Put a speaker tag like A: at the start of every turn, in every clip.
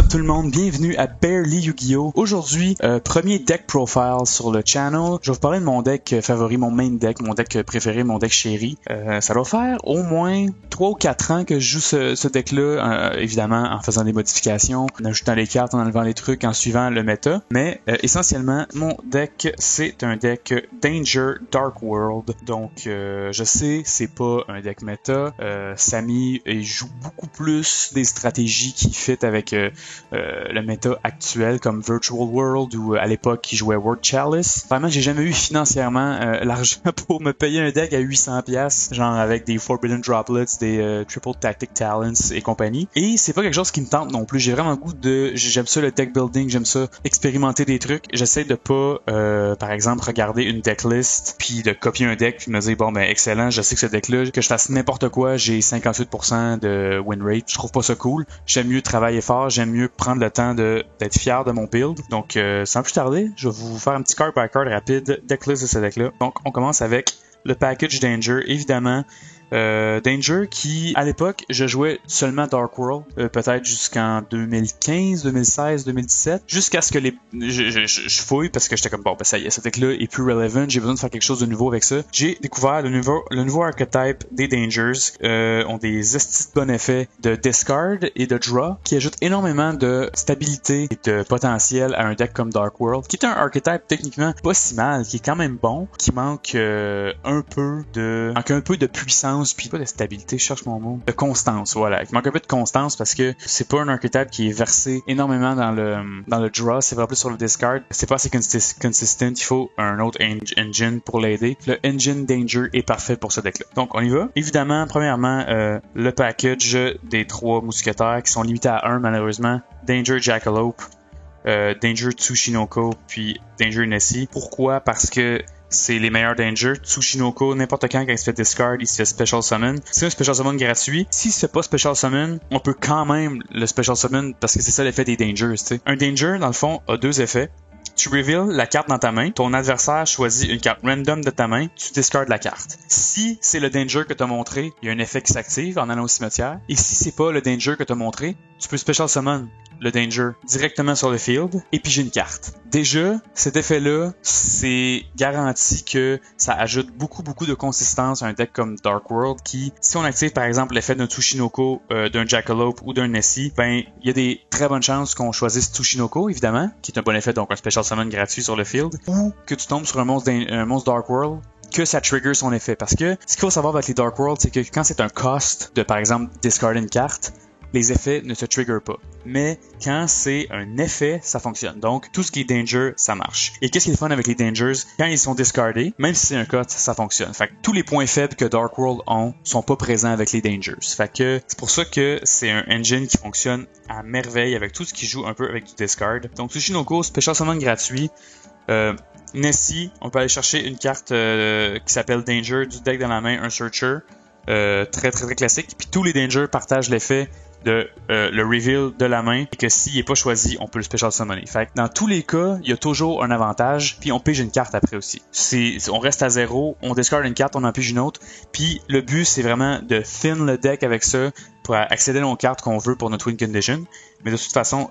A: tout le monde, bienvenue à Barely Yu-Gi-Oh! Aujourd'hui, premier deck profile sur le channel. Je vais vous parler de mon deck favori, mon main deck, mon deck préféré, mon deck chéri. Ça doit faire au moins 3 ou 4 ans que je joue ce deck-là, évidemment en faisant des modifications, en ajoutant les cartes, en enlevant les trucs, en suivant le méta. Mais essentiellement, mon deck, c'est un deck Danger Dark World. Donc, je sais, c'est pas un deck méta. Samy, il joue beaucoup plus des stratégies qui fit avec le méta actuel comme Virtual World ou à l'époque il jouait World Chalice. Vraiment, j'ai jamais eu financièrement l'argent pour me payer un deck à 800$, genre avec des Forbidden Droplets, des Triple Tactic Talents et compagnie. Et c'est pas quelque chose qui me tente non plus. J'ai vraiment le goût de... J'aime ça le deck building, j'aime ça expérimenter des trucs. J'essaie de pas, par exemple, regarder une decklist puis de copier un deck puis me dire bon ben excellent, je sais que ce deck-là, que je fasse n'importe quoi, j'ai 58% de win rate. Je trouve pas ça cool. J'aime mieux travailler fort, j'aime mieux prendre le temps d'être fier de mon build. Donc sans plus tarder, je vais vous faire un petit card by card rapide decklist de ce deck-là. Donc on commence avec le package Danger, évidemment. Danger qui, à l'époque, je jouais seulement Dark World, peut-être jusqu'en 2015, 2016, 2017, jusqu'à ce que je fouille parce que j'étais comme bon, ben ça y est, ce deck-là est plus relevant, j'ai besoin de faire quelque chose de nouveau avec ça. J'ai découvert le nouveau archetype des Dangers, ont des estis de bon effet de discard et de draw qui ajoutent énormément de stabilité et de potentiel à un deck comme Dark World, qui est un archetype techniquement pas si mal, qui est quand même bon, qui manque un peu de puissance puis pas de stabilité, je cherche mon mot, de constance, voilà. Il manque un peu de constance parce que c'est pas un archetype qui est versé énormément dans le draw, c'est vraiment plus sur le discard. C'est pas assez consistent, il faut un autre engine pour l'aider. Le engine Danger est parfait pour ce deck-là. Donc on y va. Évidemment, premièrement, le package des 3 mousquetaires qui sont limités à 1 malheureusement. Danger Jackalope, Danger Tsushinoko, puis Danger Nessie. Pourquoi? Parce que c'est les meilleurs Danger. Tsushinoko, n'importe quand il se fait discard, il se fait Special Summon. C'est un Special Summon gratuit. S'il se fait pas Special Summon, on peut quand même le Special Summon parce que c'est ça l'effet des Dangers, tu sais. Un Danger, dans le fond, a 2 effets. Tu reveals la carte dans ta main, ton adversaire choisit une carte random de ta main, tu discardes la carte. Si c'est le Danger que tu as montré, il y a un effet qui s'active en allant au cimetière. Et si c'est pas le Danger que tu as montré, tu peux Special Summon le Danger directement sur le field et piger une carte. Déjà, cet effet-là, c'est garanti que ça ajoute beaucoup de consistance à un deck comme Dark World qui, si on active par exemple l'effet d'un Tsushinoko, d'un Jackalope ou d'un Nessie, ben il y a des très bonnes chances qu'on choisisse Tsushinoko, évidemment, qui est un bon effet, donc un Special Summon gratuit sur le field, ou que tu tombes sur un monstre Dark World, que ça trigger son effet. Parce que ce qu'il faut savoir avec les Dark World, c'est que quand c'est un cost de, par exemple, discarder une carte, les effets ne se triggerent pas. Mais quand c'est un effet, ça fonctionne. Donc, tout ce qui est Danger, ça marche. Et qu'est-ce qui est le fun avec les Dangers? Quand ils sont discardés, même si c'est un cost, ça fonctionne. Fait que tous les points faibles que Dark World ont sont pas présents avec les Dangers. Fait que c'est pour ça que c'est un engine qui fonctionne à merveille avec tout ce qui joue un peu avec du discard. Donc, Tsushinoko, Special Summon gratuit. Nessie, on peut aller chercher une carte qui s'appelle Danger du deck dans la main, un Searcher. Très classique. Puis tous les Dangers partagent l'effet de le reveal de la main et que s'il n'est pas choisi, on peut le special summoner. Fait que dans tous les cas, il y a toujours un avantage, puis on pige une carte après aussi. On reste à 0, on discard une carte, on en pige une autre, puis le but c'est vraiment de thin le deck avec ça pour accéder aux cartes qu'on veut pour notre win condition. Mais de toute façon,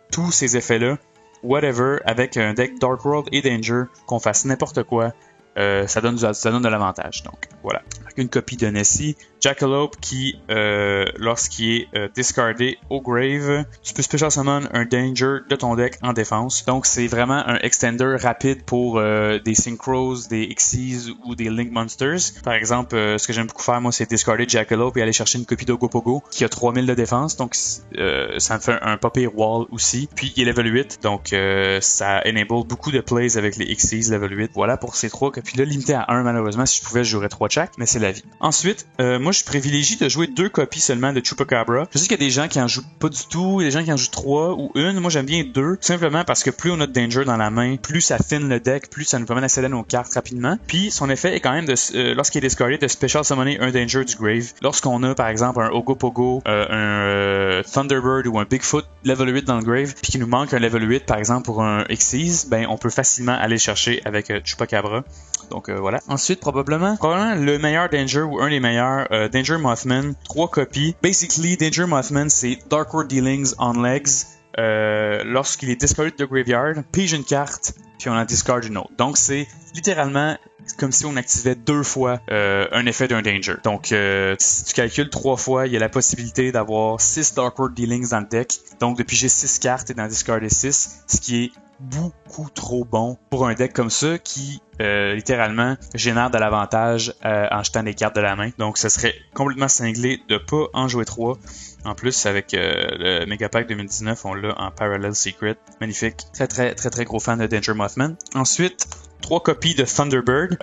A: tous ces effets-là, whatever, avec un deck Dark World et Danger, qu'on fasse n'importe quoi, ça donne de l'avantage. Donc voilà. Une copie de Nessie. Jackalope qui, lorsqu'il est discardé au grave, tu peux special summon un Danger de ton deck en défense. Donc c'est vraiment un extender rapide pour des Synchros, des Xyz ou des Link Monsters. Par exemple, ce que j'aime beaucoup faire moi, c'est discarder Jackalope et aller chercher une copie d'Ogopogo qui a 3000 de défense. Donc ça me fait un Puppy Wall aussi. Puis il est level 8. Donc ça enable beaucoup de plays avec les Xyz level 8. Voilà pour ces 3 copies là, limité à 1 malheureusement. Si je pouvais, je jouerais 3 chaque, mais c'est la vie. Ensuite, moi je privilégie de jouer 2 copies seulement de Chupacabra. Je sais qu'il y a des gens qui en jouent pas du tout, il y a des gens qui en jouent 3 ou 1. Moi j'aime bien 2, simplement parce que plus on a de Danger dans la main, plus ça fine le deck, plus ça nous permet d'accéder à nos cartes rapidement. Puis son effet est quand même de, lorsqu'il est discardé, de special summoner un Danger du grave. Lorsqu'on a par exemple un Ogopogo, un Thunderbird ou un Bigfoot level 8 dans le grave, puis qu'il nous manque un level 8 par exemple pour un Xyz, ben on peut facilement aller le chercher avec Chupacabra. Donc voilà. Ensuite, probablement le meilleur Danger ou un des meilleurs, Danger Mothman, 3 copies. Basically, Danger Mothman, c'est Dark World Dealings on legs. lorsqu'il est discarded de graveyard, pige une carte, puis on en discard une autre. Donc c'est littéralement comme si on activait 2 fois un effet d'un danger. Donc si tu calcules 3 fois, il y a la possibilité d'avoir 6 Dark World Dealings dans le deck. Donc de piger 6 cartes et d'en discarder 6, ce qui est beaucoup trop bon pour un deck comme ça qui littéralement génère de l'avantage en jetant des cartes de la main. Donc ce serait complètement cinglé de pas en jouer 3. En plus, avec le Megapack 2019, on l'a en Parallel Secret. Magnifique. Très gros fan de Danger Mothman. Ensuite, 3 copies de Thunderbird.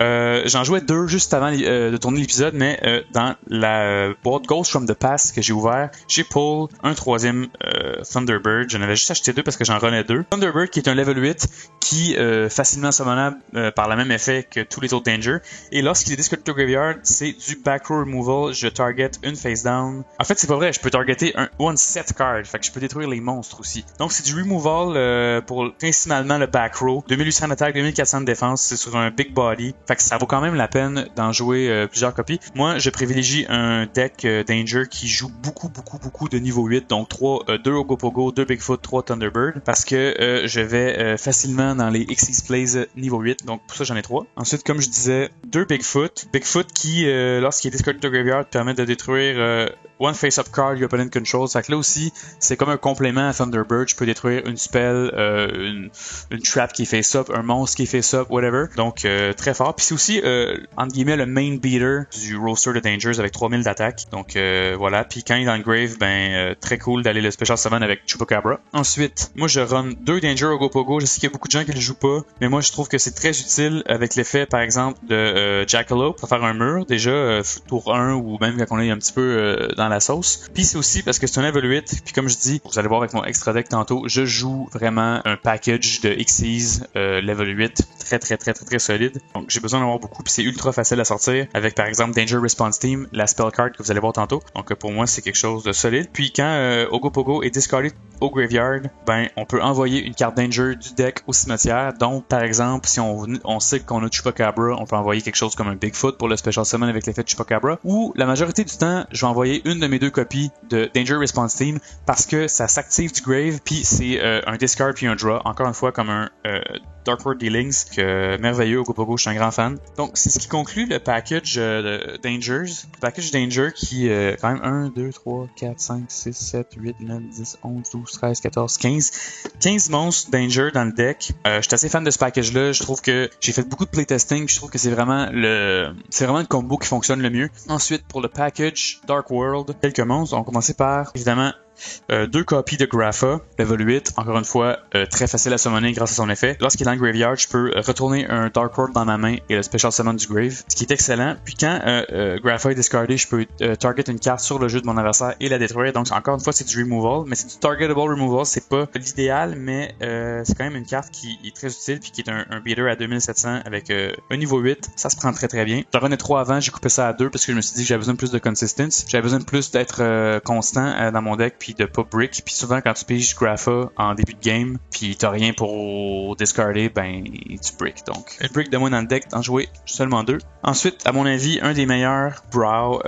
A: J'en jouais 2 juste avant de tourner l'épisode, mais dans la boîte Ghost from the Past que j'ai ouvert, j'ai pull un 3e Thunderbird. J'en avais juste acheté 2 parce que j'en renais 2. Thunderbird qui est un level 8 qui facilement summonable par le même effet que tous les autres Danger. Et lorsqu'il est discarded to graveyard, c'est du back row removal. Je target une face down. En fait, c'est pas vrai. Je peux targeter un set card. Fait que je peux détruire les monstres aussi. Donc c'est du removal pour principalement le back row. 2800 d'attaque, 2400 de défense. C'est sur un big body. Fait que ça vaut quand même la peine d'en jouer plusieurs copies. Moi, je privilégie un deck Danger qui joue beaucoup de niveau 8. Donc 2 Ogopogo, 2 Bigfoot, 3 Thunderbird. Parce que je vais facilement dans les Xyz Plays niveau 8. Donc pour ça, j'en ai 3. Ensuite, comme je disais, 2 Bigfoot. Bigfoot qui, lorsqu'il est discarded to graveyard, permet de détruire one face-up card your opponent controls. Fait que là aussi, c'est comme un complément à Thunderbird. Je peux détruire une spell, une trap qui est face-up, un monstre qui est face-up, whatever. Donc, très fort. Puis c'est aussi, entre guillemets, le main beater du roster de Dangers avec 3000 d'attaque. Donc, voilà. Puis quand il est dans le grave, très cool d'aller le Special Summon avec Chupacabra. Ensuite, moi, je run 2 Danger Ogopogo. Je sais qu'il y a beaucoup de gens qui le jouent pas, mais moi, je trouve que c'est très utile avec l'effet, par exemple, de Jackalope pour faire un mur. Déjà, tour 1 ou même quand on est un petit peu dans la sauce. Puis c'est aussi parce que c'est un level 8. Puis comme je dis, vous allez voir avec mon extra deck tantôt, je joue vraiment un package de Xyz level 8 très solide. Donc j'ai besoin d'avoir beaucoup. Puis c'est ultra facile à sortir avec par exemple Danger Response Team, la spell card que vous allez voir tantôt. Donc pour moi c'est quelque chose de solide. Puis quand Ogopogo est discarded au graveyard, on peut envoyer une carte Danger du deck au cimetière. Donc par exemple si on sait qu'on a Chupacabra, on peut envoyer quelque chose comme un Bigfoot pour le Special Summon avec l'effet de Chupacabra. Ou la majorité du temps, je vais envoyer une de mes 2 copies de Danger Response Team parce que ça s'active du grave. Puis c'est un discard puis un draw. Encore une fois comme un Dark World Dealings, que merveilleux, Ogopogo, je suis un grand fan. Donc, c'est ce qui conclut le package de Dangers. Le package Danger qui quand même 1, 2, 3, 4, 5, 6, 7, 8, 9, 10, 11, 12, 13, 14, 15. 15 monstres Danger dans le deck. Je suis assez fan de ce package-là. Je trouve que j'ai fait beaucoup de playtesting. Je trouve que c'est vraiment le combo qui fonctionne le mieux. Ensuite, pour le package Dark World, quelques monstres. On va commencer par, évidemment, 2 copies de Grapha, level 8, encore une fois, très facile à summoner grâce à son effet. Lorsqu'il est dans le graveyard, je peux retourner un Dark World dans ma main et le Special Summon du grave, ce qui est excellent. Puis quand Grapha est discardé, je peux target une carte sur le jeu de mon adversaire et la détruire. Donc encore une fois, c'est du removal, mais c'est du targetable removal. C'est pas l'idéal, mais c'est quand même une carte qui est très utile puis qui est un beater à 2700 avec un niveau 8. Ça se prend très bien. J'en renais 3 avant, j'ai coupé ça à 2 parce que je me suis dit que j'avais besoin de plus de consistency. J'avais besoin de plus d'être constant dans mon deck puis de pas brick. Puis souvent quand tu piges Grapha en début de game puis t'as rien pour discarder, tu brick. Donc le brick de moi dans le deck, t'en jouer seulement 2. Ensuite, à mon avis, un des meilleurs Brawl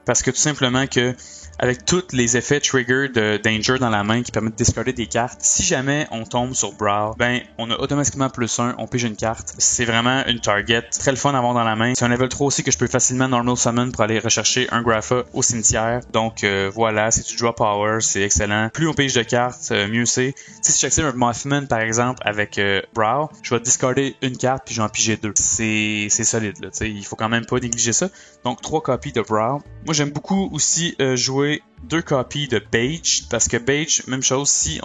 A: parce que tout simplement que avec tous les effets trigger de Danger dans la main qui permettent de discarder des cartes, si jamais on tombe sur Brawl, on a automatiquement +1, on pige une carte. C'est vraiment une target très le fun à avoir dans la main. C'est un level 3 aussi que je peux facilement normal summon pour aller rechercher un Grapha au cimetière. Donc voilà, c'est du draw power, c'est excellent. Plus on pige de cartes, mieux c'est. Si j'active un Mothman par exemple avec Brawl, je vais discarder une carte puis je vais en piger 2. C'est solide là, il faut quand même pas négliger ça. Donc 3 copies de Brawl. Moi j'aime beaucoup aussi jouer 2 copies de Bage, parce que Bage, même chose, si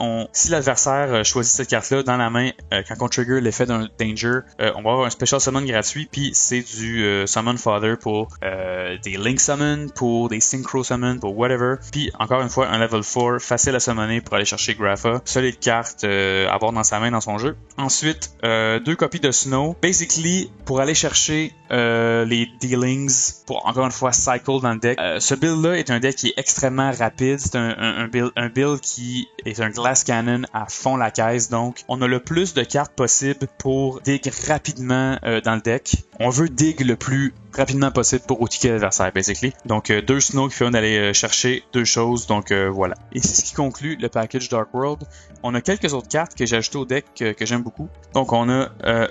A: l'adversaire choisit cette carte-là dans la main, quand on trigger l'effet d'un Danger, on va avoir un Special Summon gratuit, puis c'est du Summon Fodder pour des Link Summon, pour des Synchro Summon, pour whatever. Puis encore une fois, un level 4, facile à summoner pour aller chercher Grapha. Solide carte à avoir dans sa main dans son jeu. Ensuite, 2 copies de Snow. Basically, pour aller chercher les dealings pour encore une fois cycle dans le deck. Ce build-là est un deck qui est extrêmement rapide. C'est un build qui est un glass cannon à fond la caisse. Donc, on a le plus de cartes possible pour dig rapidement dans le deck. On veut dig le plus rapidement possible pour outiller l'adversaire, basically. Donc, 2 snow qui font d'aller chercher 2 choses. Donc, voilà. Et c'est ce qui conclut le package Dark World. On a quelques autres cartes que j'ai ajoutées au deck que j'aime beaucoup. Donc, on a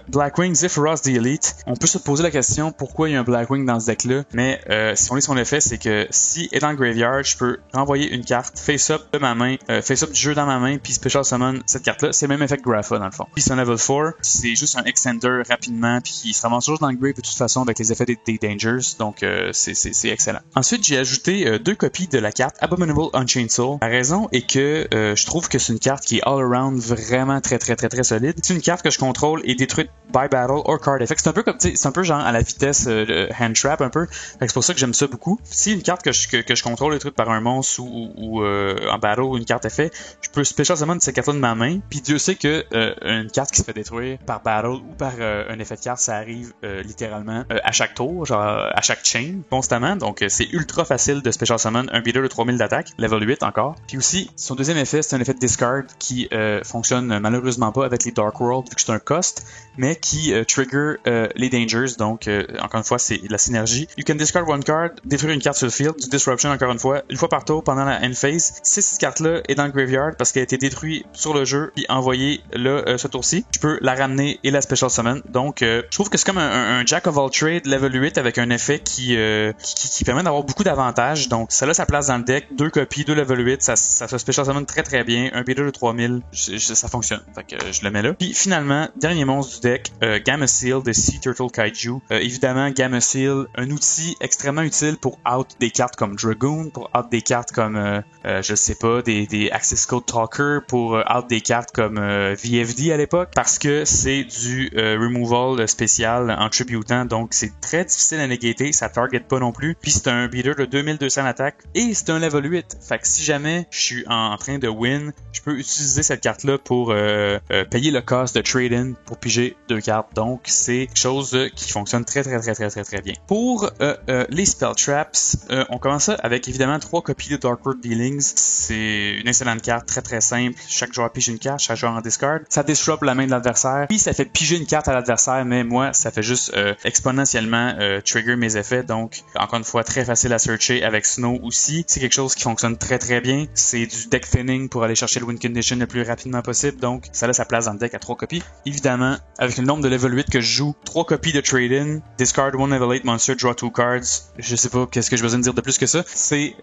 A: Blackwing Zephyros the Elite. On peut se poser la question pourquoi il y a un Blackwing dans ce deck-là. Mais si on lit son effet, c'est que si est dans le graveyard, je peux renvoyer une carte face-up de ma main, face-up du jeu dans ma main, puis special summon cette carte-là. C'est le même effet que Grapha, dans le fond. Puis c'est un level 4. C'est juste un extender rapidement, puis il se ramasse toujours dans le grave de toute façon avec les effets des dangers. Donc, c'est excellent. Ensuite, j'ai ajouté 2 copies de la carte Abominable Unchained Soul. La raison est que je trouve que c'est une carte qui est all-around vraiment très solide. C'est une carte que je contrôle et détruite by battle or card effect. C'est un peu comme, c'est un peu genre à la vitesse hand trap un peu. C'est pour ça que j'aime ça beaucoup. Si une carte que je contrôle est détruite par un monstre ou en battle ou une carte effet, je peux special summon cette carte-là de ma main. Puis Dieu sait que une carte qui se fait détruire par battle ou par un effet de carte, ça arrive littéralement à chaque tour, genre à chaque chain, constamment. Donc c'est ultra facile de special summon un beater de 3000 d'attaque, level 8 encore. Puis aussi, son deuxième effet, c'est un effet de discard qui fonctionne malheureusement pas avec les Dark World vu que c'est un cost, mais qui trigger les dangers. Donc encore une fois, c'est la synergie. You can discard one card, détruire une carte sur le field, du disruption encore une fois par tour pendant la end phase. Si cette carte-là est dans le graveyard parce qu'elle a été détruite sur le jeu puis envoyée là ce tour-ci, je peux la ramener et la special summon. Donc je trouve que c'est comme un Jack of all trade level 8 avec un effet qui permet d'avoir beaucoup d'avantages. Donc ça a sa place dans le deck, 2 copies, 2 level 8, ça se special summon très bien, un beater de 3000, ça fonctionne. Fait que je le mets là. Puis finalement, dernier monstre du deck, Gameciel de Sea Turtle Kaiju. Évidemment, Gameciel, un outil extrêmement utile pour out des cartes comme Dragoon, pour out des cartes comme je sais pas, des Access Code Talker, pour out des cartes comme VFD à l'époque, parce que c'est du removal spécial en tributant, donc c'est très difficile à négater, ça target pas non plus, puis c'est un beater de 2200 d'attaque, et c'est un level 8, fait que si jamais je suis en train de win, je peux utiliser cette carte-là pour payer le cost de trade-in pour piger 2 cartes, donc c'est quelque chose qui fonctionne très bien. Pour les spell traps, on commence avec évidemment 3 copies de Dark World Dealings, c'est une excellente carte, très simple, chaque joueur pige une carte, chaque joueur en discard, ça disrupt la main de l'adversaire, puis ça fait piger une carte à l'adversaire, mais moi ça fait juste exponentiellement trigger mes effets, donc encore une fois très facile à searcher avec Snow aussi, c'est quelque chose qui fonctionne très bien, c'est du deck thinning pour aller chercher le win condition le plus rapidement possible, donc ça a sa place dans le deck à 3 copies. Évidemment, avec le nombre de level 8 que je joue, 3 copies de trade-in, discard 1 level 8 monster, draw 2 cards, je sais pas qu'est-ce que j'ai besoin de dire de plus que ça, c'est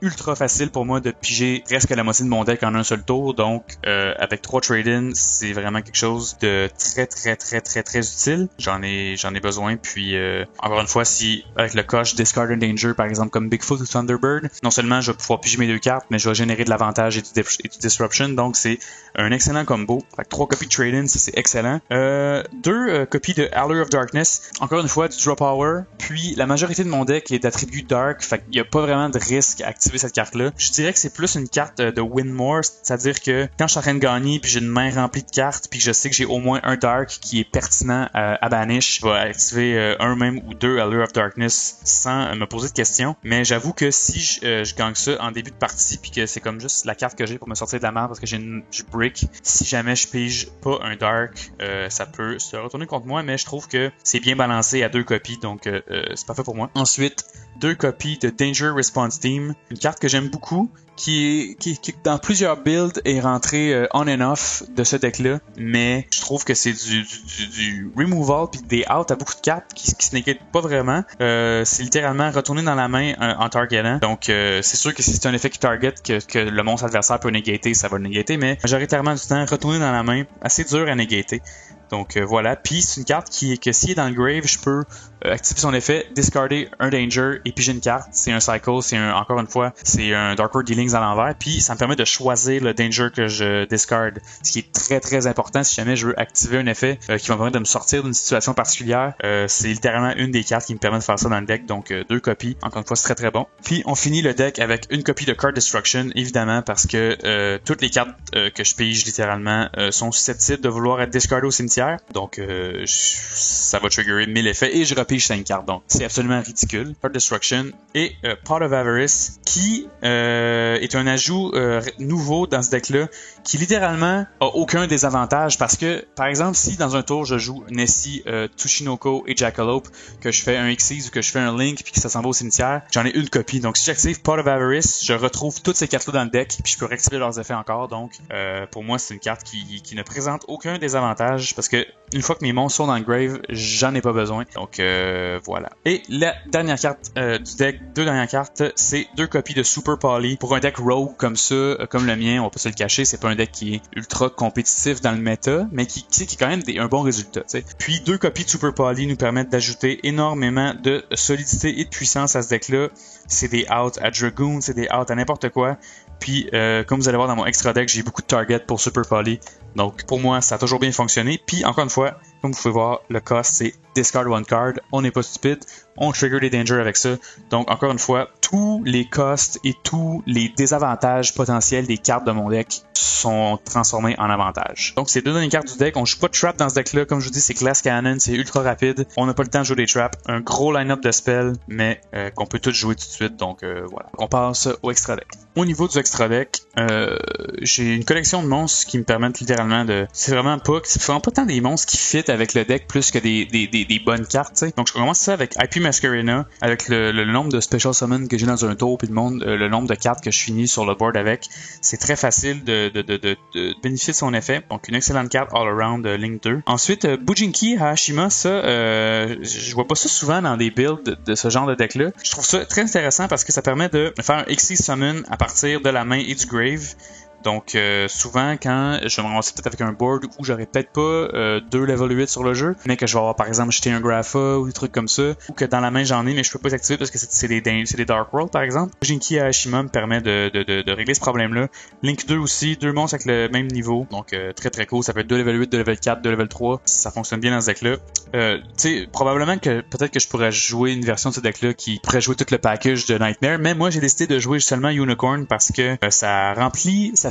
A: ultra facile pour moi de piger presque la moitié de mon deck en un seul tour, donc avec 3 trade-in, c'est vraiment quelque chose de très utile. J'en ai besoin, puis encore une fois, si avec le coche discard un danger, par exemple comme Bigfoot ou Thunderbird, non seulement je vais pouvoir piger mes 2 cartes, mais je vais générer de l'avantage et du disruption, donc c'est un excellent combo. Fait que 3 copies de trade-in, ça c'est excellent. 2 copies de Allure of Darkness, encore une fois du draw power, puis la majorité de mon deck est d'attribut dark, fait qu'il n'y a pas vraiment de risque à activer cette carte-là. Je dirais que c'est plus une carte de win more, c'est-à-dire que quand je suis en train de gagner, puis j'ai une main remplie de cartes, puis je sais que j'ai au moins un dark qui est pertinent à banish, je vais activer un même ou 2 Allure of Darkness sans me poser de questions. Mais j'avoue que si je gagne ça en début de partie, puis que c'est comme juste la carte que j'ai pour me sortir de la merde parce que j'ai brick, si jamais je pige pas un dark, ça peut se retourner contre moi, mais je trouve que c'est bien balancé à 2 copies, donc c'est parfait pour moi. Ensuite, 2 copies de Danger Response Team, une carte que j'aime beaucoup, qui dans plusieurs builds est rentrée on and off de ce deck-là, mais je trouve que c'est du removal puis des out à beaucoup de cartes qui se négate pas vraiment. C'est littéralement retourner dans la main en targetant. Donc c'est sûr que si c'est un effet qui target que le monstre adversaire peut négater, ça va le négater, mais majoritairement du temps, retourner dans la main, assez dur à négater. Donc voilà, puis c'est une carte que s'il est dans le grave, je peux activer son effet, discarder un danger et piger une carte. C'est un cycle, encore une fois, c'est un Dark World Dealings à l'envers. Puis ça me permet de choisir le danger que je discard, ce qui est très très important si jamais je veux activer un effet qui va me permettre de me sortir d'une situation particulière. C'est littéralement une des cartes qui me permet de faire ça dans le deck, donc 2 copies. Encore une fois, c'est très très bon. Puis on finit le deck avec une copie de Card Destruction, évidemment, parce que toutes les cartes que je pige littéralement sont susceptibles de vouloir être discardées au cimetière. Donc ça va triggerer 1000 effets et je repige 5 cartes. Donc c'est absolument ridicule. Card Destruction et Pot of Avarice qui est un ajout nouveau dans ce deck-là qui littéralement a aucun désavantage parce que, par exemple, si dans un tour je joue Nessie, Tsushinoko et Jackalope, que je fais un Xyz ou que je fais un Link puis que ça s'en va au cimetière, j'en ai une copie. Donc si j'active Pot of Avarice, je retrouve toutes ces cartes-là dans le deck puis je peux réactiver leurs effets encore. Donc pour moi, c'est une carte qui ne présente aucun désavantage parce que une fois que mes monstres sont dans le grave, j'en ai pas besoin. Donc voilà. Et la dernière carte du deck, 2 dernières cartes, c'est 2 copies de Super Poly. Pour un deck rogue comme ça, comme le mien, on va pas se le cacher, c'est pas un deck qui est ultra compétitif dans le méta, mais qui est quand même un bon résultat. T'sais. Puis 2 copies de Super Poly nous permettent d'ajouter énormément de solidité et de puissance à ce deck-là. C'est des outs à Dragoon, c'est des outs à n'importe quoi. Puis, comme vous allez voir dans mon extra deck, j'ai beaucoup de targets pour Super Poly. Donc, pour moi, ça a toujours bien fonctionné. Puis, encore une fois, comme vous pouvez voir, le cost, c'est discard one card. On n'est pas stupide. On trigger des dangers avec ça. Donc, encore une fois, tous les costs et tous les désavantages potentiels des cartes de mon deck sont transformés en avantages. Donc, c'est 2 dernières cartes du deck. On joue pas de trap dans ce deck-là. Comme je vous dis, c'est class cannon, c'est ultra rapide. On n'a pas le temps de jouer des traps. Un gros line-up de spells, mais qu'on peut tous jouer tout de suite. Donc, voilà. On passe au extra deck. Au niveau du extra deck, j'ai une collection de monstres qui me permettent littéralement de... C'est vraiment pas tant des monstres qui fit avec le deck plus que des bonnes cartes, t'sais. Donc je commence ça avec IP Masquerena, avec le nombre de Special Summon que j'ai dans un tour, puis le nombre de cartes que je finis sur le board avec. C'est très facile de bénéficier de son effet. Donc une excellente carte all around Link 2. Ensuite, Bujinki Hashima, ça, je vois pas ça souvent dans des builds de ce genre de deck-là. Je trouve ça très intéressant parce que ça permet de faire un Xyz Summon à partir de la main et du grave. Donc souvent quand je me ramasse peut-être avec un board où j'aurais peut-être pas 2 level 8 sur le jeu, mais que je vais avoir par exemple jeté un Grapha ou des trucs comme ça, ou que dans la main j'en ai mais je peux pas les activer parce que c'est des Dark World par exemple. Jinki Hashima me permet de régler ce problème-là. Link 2 aussi, 2 monstres avec le même niveau, donc très très cool. Ça peut être 2 level 8, 2 level 4, 2 level 3, ça fonctionne bien dans ce deck-là. Tu sais, probablement que peut-être que je pourrais jouer une version de ce deck-là qui pourrait jouer tout le package de Nightmare, mais moi j'ai décidé de jouer seulement Unicorn parce que ça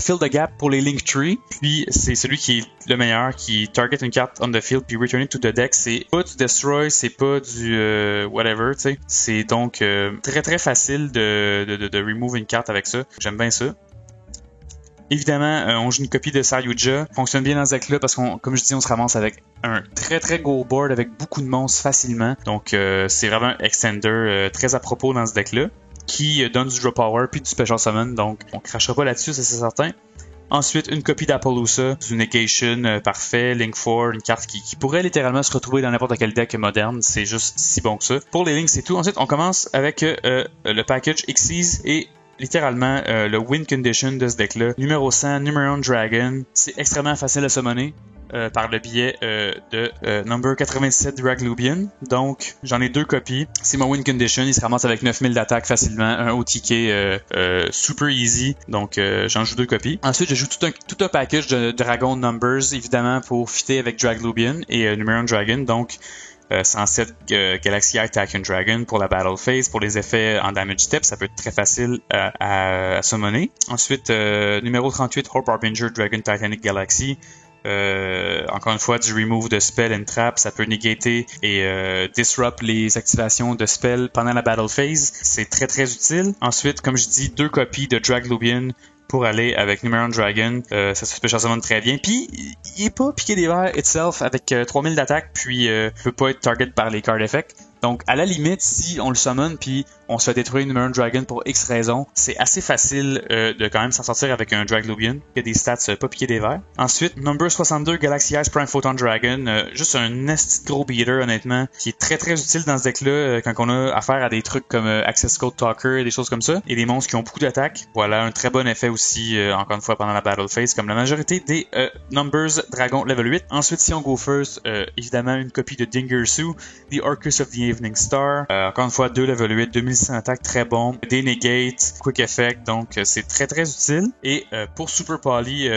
A: fill the gap pour les Linktree, puis c'est celui qui est le meilleur, qui target une carte on the field puis return it to the deck. C'est pas du destroy, c'est pas du whatever, tu sais. C'est donc très très facile de remove une carte avec ça. J'aime bien ça. Évidemment, on joue une copie de Saryuja. Fonctionne bien dans ce deck-là parce qu'on, comme je dis, on se ramasse avec un très très gros board avec beaucoup de monstres facilement. Donc c'est vraiment un extender très à propos dans ce deck-là, qui donne du draw power puis du special summon. Donc on crachera pas là-dessus, ça c'est certain. Ensuite, une copie d'Appaloosa, une Negation parfait, Link 4, une carte qui pourrait littéralement se retrouver dans n'importe quel deck moderne, c'est juste si bon que ça. Pour les Links, c'est tout. Ensuite, on commence avec le package Xyz et littéralement le win condition de ce deck-là. Numéro 100, Numeron Dragon, c'est extrêmement facile à summoner. Par le biais de number 97 Draglubian. Donc, j'en ai 2 copies. C'est mon win condition. Il se ramasse avec 9000 d'attaque facilement. Un OTK super easy. Donc, j'en joue 2 copies. Ensuite, je joue tout un package de Dragon Numbers, évidemment, pour fitter avec Draglubian et Numeron Dragon. Donc, 107 Galaxy Attack and Dragon pour la Battle Phase. Pour les effets en damage step, ça peut être très facile à summoner. Ensuite, numéro 38 Hope Harbinger Dragon Titanic Galaxy. Encore une fois, du remove de spell and trap, ça peut négater et disrupt les activations de spell pendant la battle phase. C'est très très utile. Ensuite, comme je dis, 2 copies de Draglubian pour aller avec Numeron Dragon. Ça se special summon très bien. Puis, il est pas piqué des verres itself avec 3000 d'attaque, puis peut pas être target par les card effects. Donc, à la limite, si on le summon puis on se fait détruire Numeron Dragon pour X raison, c'est assez facile de quand même s'en sortir avec un Draglubian qui a des stats pas piqués des verres. Ensuite, number 62 Galaxy Ice Prime Photon Dragon, juste un nasty gros beater honnêtement, qui est très très utile dans ce deck-là quand on a affaire à des trucs comme Access Code Talker et des choses comme ça, et des monstres qui ont beaucoup d'attaque. Voilà, un très bon effet aussi, encore une fois, pendant la Battle Phase, comme la majorité des Numbers Dragon Level 8. Ensuite, si on go first, évidemment, une copie de Dingersu, The Orcus of the Evening Star. Encore une fois, 2 level 8, 2600 attaques, très bon. Des negate, quick effect, donc c'est très très utile. Et pour Super Poly,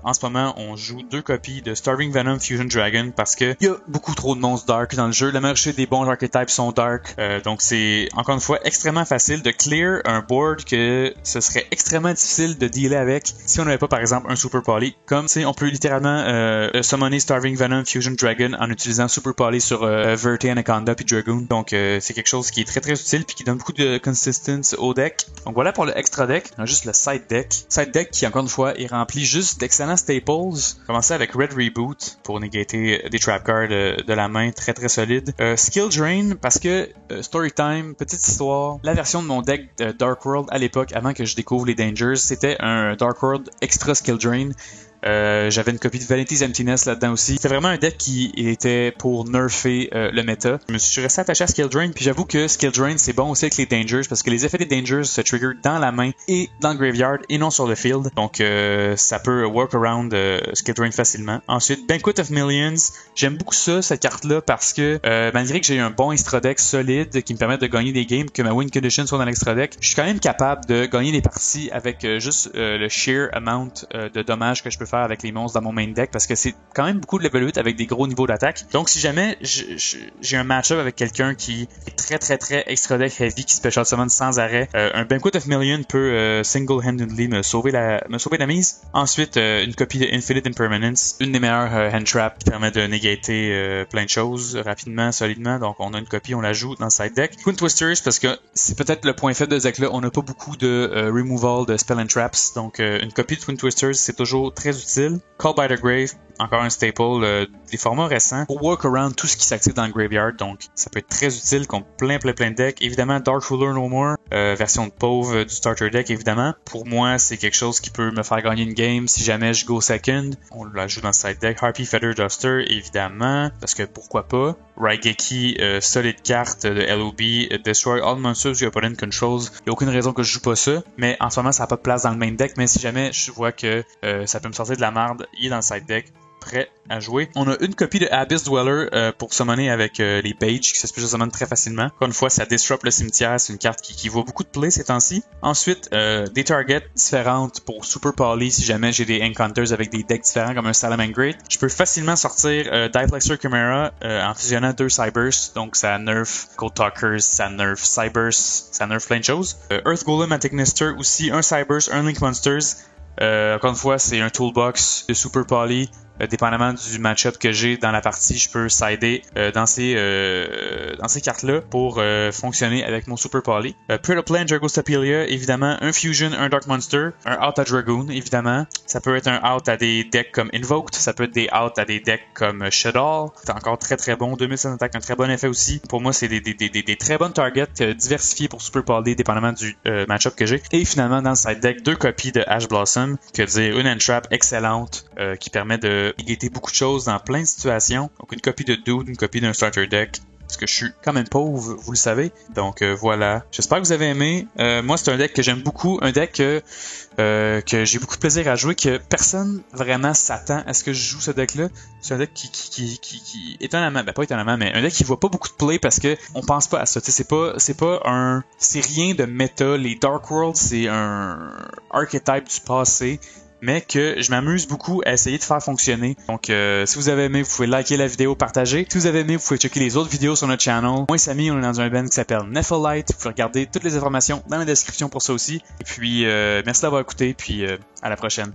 A: en ce moment, on joue 2 copies de Starving Venom Fusion Dragon parce que il y a beaucoup trop de monstres dark dans le jeu. La majorité des bons archetypes sont dark. Donc c'est encore une fois extrêmement facile de clear un board que ce serait extrêmement difficile de dealer avec si on n'avait pas par exemple un Super Poly. Comme on peut littéralement summoner Starving Venom Fusion Dragon en utilisant Super Poly sur Verte, Anaconda puis Dragoon. Donc c'est quelque chose qui est très très utile puis qui donne beaucoup de consistency au deck. Donc voilà pour le extra deck. On a juste le side deck. Side deck qui encore une fois est rempli juste d'excellents staples. Commencer avec Red Reboot pour négater des trap cards de la main, très très solide. Skill Drain parce que Story Time, petite histoire, la version de mon deck Dark World à l'époque, avant que je découvre les Dangers, c'était un Dark World extra Skill Drain. J'avais une copie de Vanity's Emptiness là-dedans aussi. C'était vraiment un deck qui était pour nerfer le méta. Je me suis resté attaché à Skill Drain, puis j'avoue que Skill Drain c'est bon aussi avec les Dangers parce que les effets des Dangers se trigger dans la main et dans le graveyard et non sur le field. Donc ça peut work around Skill Drain facilement. Ensuite, Banquet of Millions. J'aime beaucoup ça, cette carte-là, parce que malgré que j'ai un bon extra deck solide qui me permet de gagner des games, que ma win condition soit dans l'extra deck, je suis quand même capable de gagner des parties avec juste le sheer amount de dommages que je peux faire avec les monstres dans mon main deck parce que c'est quand même beaucoup de level 8 avec des gros niveaux d'attaque. Donc si jamais j'ai un match-up avec quelqu'un qui est très très très extra deck heavy, qui special summon sans arrêt, un Banquet of Million peut single-handedly me sauver la mise. Ensuite, une copie de Infinite Impermanence, une des meilleures hand traps qui permet de négater plein de choses rapidement, solidement. Donc on a une copie, on la joue dans le side deck. Twin Twisters parce que c'est peut-être le point faible de ce deck-là, on n'a pas beaucoup de removal de spell and traps. Donc une copie de Twin Twisters c'est toujours très utile. Call by the Grave, encore un staple des formats récents pour work around tout ce qui s'active dans le graveyard, donc ça peut être très utile contre plein de decks. Évidemment Dark Ruler No More, version de pauvre du starter deck évidemment. Pour moi c'est quelque chose qui peut me faire gagner une game si jamais je go second. On la joue dans le side deck. Harpy Feather Duster évidemment, parce que pourquoi pas. Raigeki, solide carte de LOB, Destroy All Monsters Your Opponent Controls. Il n'y a aucune raison que je joue pas ça, mais en ce moment ça n'a pas de place dans le main deck, mais si jamais je vois que ça peut me sortir de la merde, il est dans le side deck. Prêt à jouer. On a une copie de Abyss Dweller pour summoner avec les Pages qui se special summon très facilement. Encore une fois, ça disrupt le cimetière. C'est une carte qui voit beaucoup de play ces temps-ci. Ensuite, des targets différentes pour Super Poly si jamais j'ai des Encounters avec des decks différents comme un Salamangreat. Je peux facilement sortir Diplexer Chimera en fusionnant 2 Cybers. Donc ça nerf Cold Talkers, ça nerf Cybers, ça nerf plein de choses. Earth Golem Antagonist aussi, un Cybers, un Link Monsters. Encore une fois, c'est un toolbox de Super Poly. Dépendamment du match-up que j'ai dans la partie, je peux sider dans ces cartes-là pour fonctionner avec mon Super Poly. Predaplan, Dragostapelia, évidemment, un Fusion, un Dark Monster, un out à Dragoon, évidemment. Ça peut être un out à des decks comme Invoked, ça peut être des out à des decks comme Shadow. C'est encore très très bon, 2700 attaques, un très bon effet aussi. Pour moi, c'est des très bonnes targets diversifiés pour Super Poly, dépendamment du match-up que j'ai. Et finalement, dans le side deck, 2 copies de Ash Blossom, que dire une Entrap excellente qui permet de négater beaucoup de choses dans plein de situations. Donc une copie de Dude, une copie d'un starter deck. Parce que je suis quand même pauvre, vous le savez. Donc voilà. J'espère que vous avez aimé. Moi, c'est un deck que j'aime beaucoup. Un deck que j'ai beaucoup de plaisir à jouer, que personne vraiment s'attend à ce que je joue ce deck-là. C'est un deck qui étonnamment, pas étonnamment, mais un deck qui voit pas beaucoup de play parce que on pense pas à ça. C'est rien de méta. Les Dark World, c'est un archetype du passé, mais que je m'amuse beaucoup à essayer de faire fonctionner. Donc si vous avez aimé, vous pouvez liker la vidéo, partager. Si vous avez aimé, vous pouvez checker les autres vidéos sur notre channel. Moi et Samy, on est dans un band qui s'appelle Nephalite. Vous pouvez regarder toutes les informations dans la description pour ça aussi. Et puis merci d'avoir écouté, puis à la prochaine.